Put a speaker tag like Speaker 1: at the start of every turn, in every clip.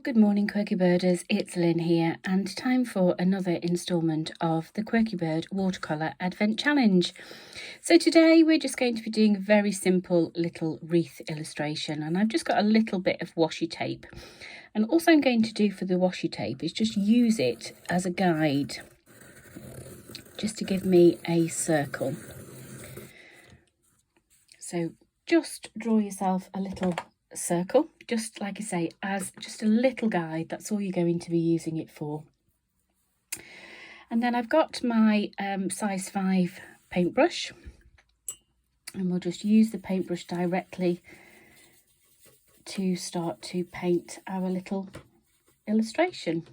Speaker 1: Well, good morning, Quirky Birders. It's Lynn here, and time for another instalment of the Quirky Bird Watercolour Advent Challenge. So today we're just going to be doing a very simple little wreath illustration, and I've just got a little bit of washi tape. And all I'm going to do for the washi tape is just use it as a guide, just to give me a circle. So just draw yourself a little circle, just like I say, as just a little guide. That's all you're going to be using it for. And then I've got my size 5 paintbrush, and we'll just use the paintbrush directly to start to paint our little illustration.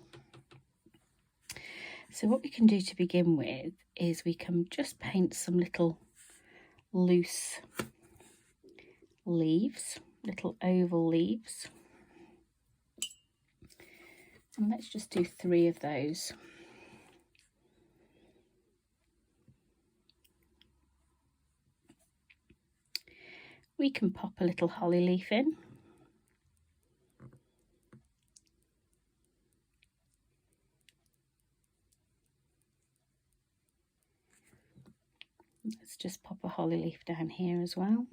Speaker 1: So what we can do to begin with is we can just paint some little loose leaves, little oval leaves, and let's just do 3 of those. We can pop a little holly leaf in. Let's just pop a holly leaf down here as well.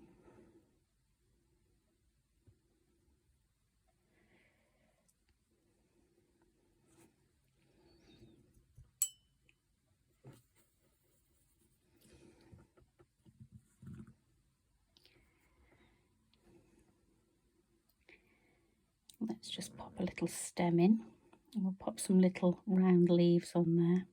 Speaker 1: Let's just pop a little stem in, and we'll pop some little round leaves on there.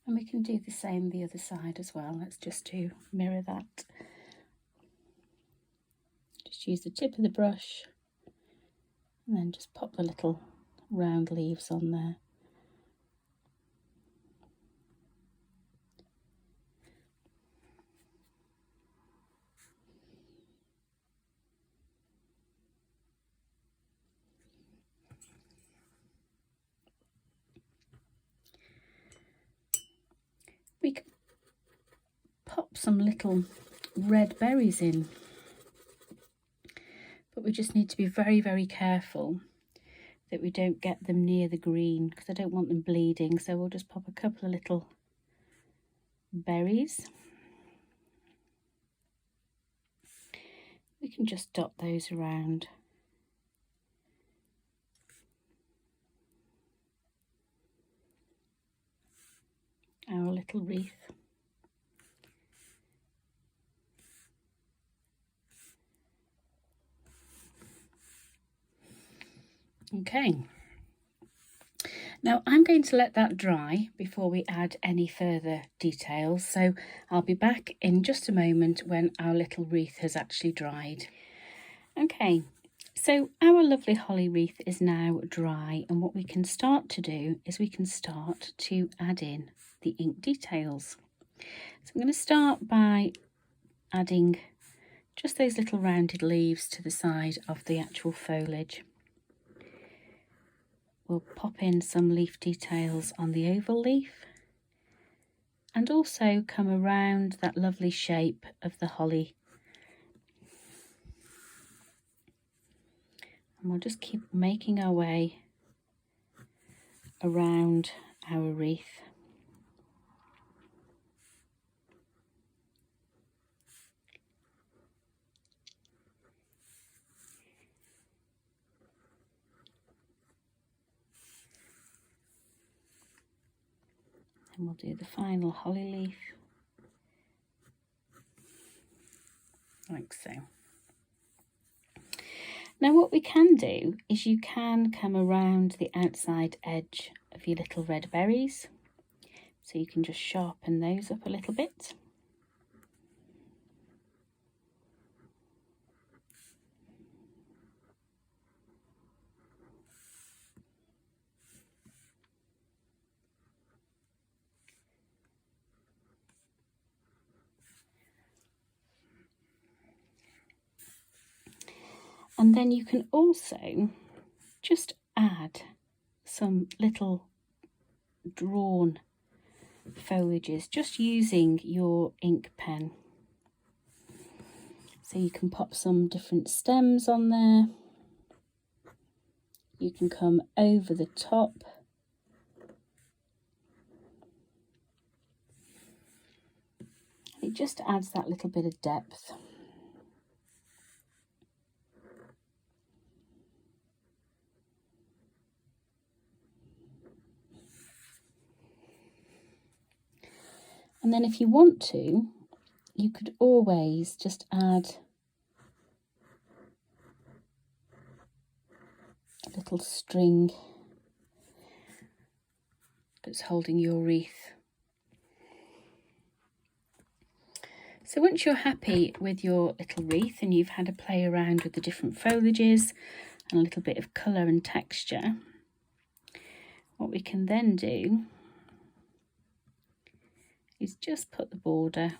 Speaker 1: And we can do the same the other side as well. Let's just to mirror that. Just use the tip of the brush and then just pop the little round leaves on there. We can pop some little red berries in, but we just need to be very, very careful that we don't get them near the green, because I don't want them bleeding. So we'll just pop a couple of little berries. We can just dot those around. Our little wreath. Okay, now I'm going to let that dry before we add any further details, so I'll be back in just a moment when our little wreath has actually dried. Okay, so our lovely holly wreath is now dry, and what we can start to do is we can start to add in the ink details. So I'm going to start by adding just those little rounded leaves to the side of the actual foliage. We'll pop in some leaf details on the oval leaf, and also come around that lovely shape of the holly. And we'll just keep making our way around our wreath. And we'll do the final holly leaf, like so. Now what we can do is you can come around the outside edge of your little red berries, so you can just sharpen those up a little bit. And then you can also just add some little drawn foliages just using your ink pen. So you can pop some different stems on there. You can come over the top. It just adds that little bit of depth. And then if you want to, you could always just add a little string that's holding your wreath. So once you're happy with your little wreath and you've had a play around with the different foliages and a little bit of colour and texture, what we can then do is just put the border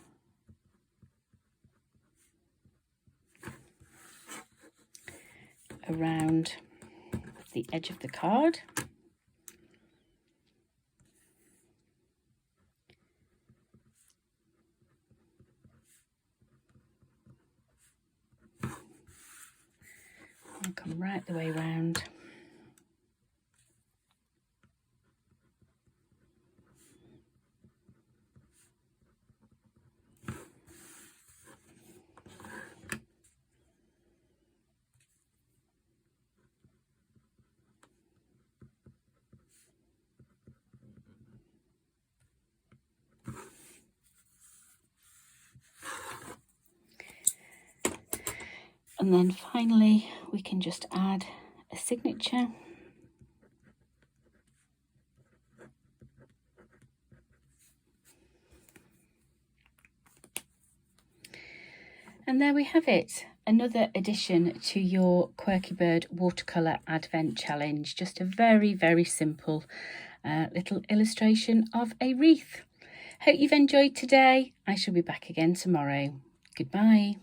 Speaker 1: around the edge of the card. I'll come right the way round. And then finally, we can just add a signature. And there we have it, another addition to your Quirky Bird Watercolour Advent Challenge. Just a very, very simple little illustration of a wreath. Hope you've enjoyed today. I shall be back again tomorrow. Goodbye.